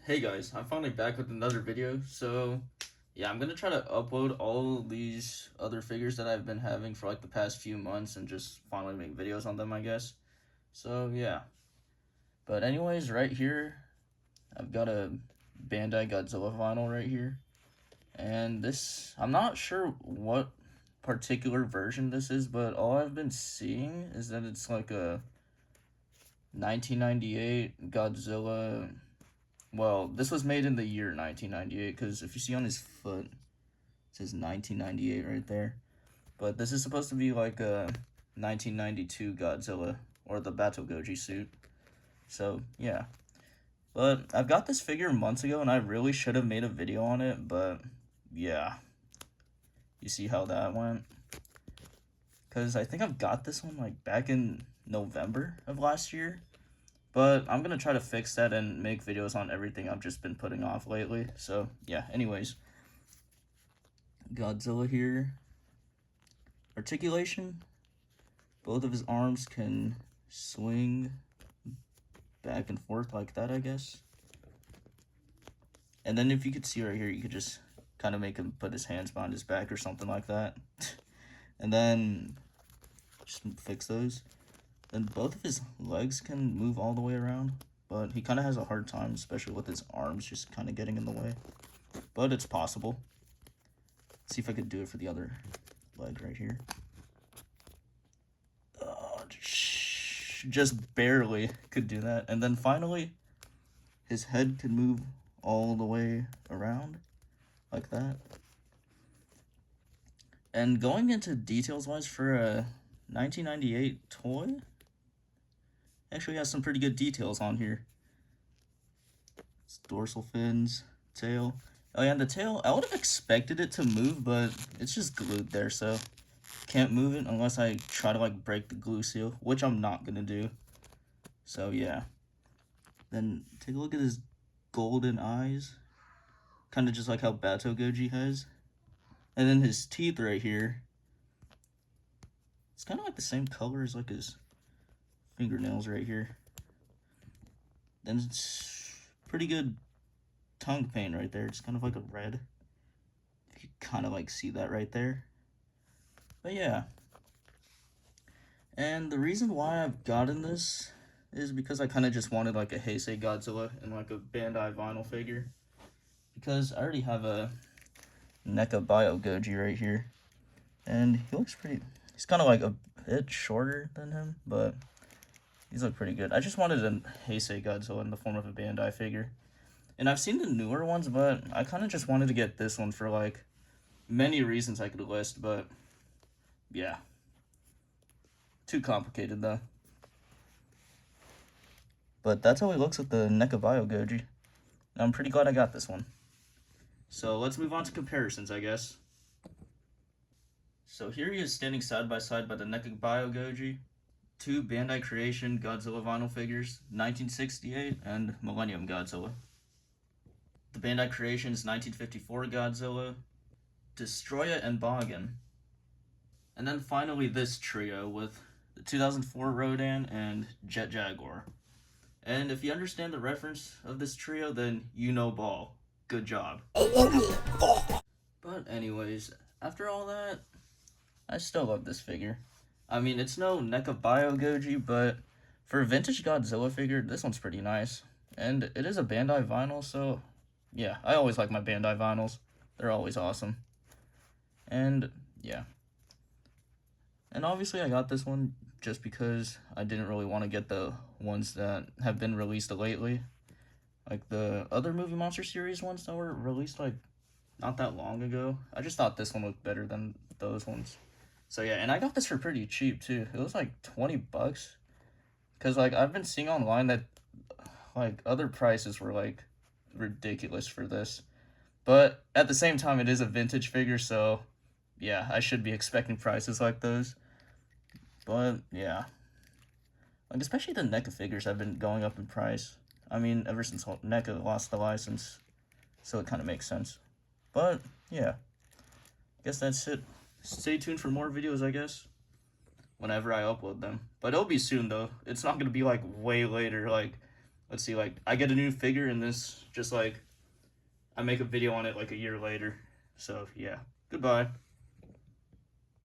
Hey guys, I'm finally back with another video. So, yeah, I'm gonna try to upload all these other figures that I've been having for like the past few months and just finally make videos on them, I guess. So, yeah. But anyways, right here, I've got a Bandai Godzilla vinyl right here. And this, I'm not sure what particular version this is, but all I've been seeing is that it's like a 1998 Godzilla. Well, this was made in the year 1998, because if you see on his foot, it says 1998 right there. But this is supposed to be like a 1992 Godzilla, or the Battle Goji suit. So, yeah. But I've got this figure months ago, and I really should have made a video on it, but yeah. You see how that went? Because I think I've got this one like back in November of last year. But I'm going to try to fix that and make videos on everything I've just been putting off lately. So, yeah, anyways. Godzilla here. Articulation. Both of his arms can swing back and forth like that, I guess. And then if you could see right here, you could just kind of make him put his hands behind his back or something like that. And then just fix those. Then both of his legs can move all the way around, but he kind of has a hard time, especially with his arms just kind of getting in the way. But it's possible. Let's see if I could do it for the other leg right here. Just barely could do that. And then finally, his head could move all the way around, like that. And going into details-wise for a 1998 toy, actually has some pretty good details on here. It's dorsal fins, tail. Oh yeah, and the tail, I would have expected it to move, but it's just glued there, so can't move it unless I try to like break the glue seal, which I'm not gonna do. So yeah. Then take a look at his golden eyes. Kind of just like how Bato Goji has. And then his teeth right here. It's kind of like the same color as like his fingernails right here. Then it's pretty good tongue paint right there. It's kind of like a red. You kind of like see that right there. But yeah. And the reason why I've gotten this is because I kind of just wanted like a Heisei Godzilla and like a Bandai vinyl figure. Because I already have a NECA Bio Goji right here. And he looks pretty, he's kind of like a bit shorter than him, but these look pretty good. I just wanted a Heisei Godzilla in the form of a Bandai figure. And I've seen the newer ones, but I kind of just wanted to get this one for, like, many reasons I could list, but, yeah. Too complicated, though. But that's how he looks with the NECA Bio Goji. And I'm pretty glad I got this one. So let's move on to comparisons, I guess. So here he is standing side by side by the NECA Bio Goji. Two Bandai Creation Godzilla vinyl figures, 1968 and Millennium Godzilla. The Bandai Creation's 1954 Godzilla, Destroya and Bogan. And then finally this trio with the 2004 Rodan and Jet Jaguar. And if you understand the reference of this trio, then you know ball. Good job. But anyways, after all that, I still love this figure. I mean, it's no NECA Bio Goji, but for a vintage Godzilla figure, this one's pretty nice. And it is a Bandai vinyl, so yeah, I always like my Bandai vinyls. They're always awesome. And yeah. And obviously I got this one just because I didn't really want to get the ones that have been released lately. Like the other Movie Monster series ones that were released like not that long ago. I just thought this one looked better than those ones. So yeah, and I got this for pretty cheap too. It was like 20 bucks. Cause like I've been seeing online that like other prices were like ridiculous for this. But at the same time it is a vintage figure, so yeah, I should be expecting prices like those. But yeah. Like especially the NECA figures have been going up in price. I mean, ever since NECA lost the license. So it kind of makes sense. But yeah. I guess that's it. Stay tuned for more videos, I guess, whenever I upload them. But it'll be soon, though. It's not going to be, like, way later. Like, let's see, like, I get a new figure and this just like I make a video on it like a year later. So yeah, goodbye.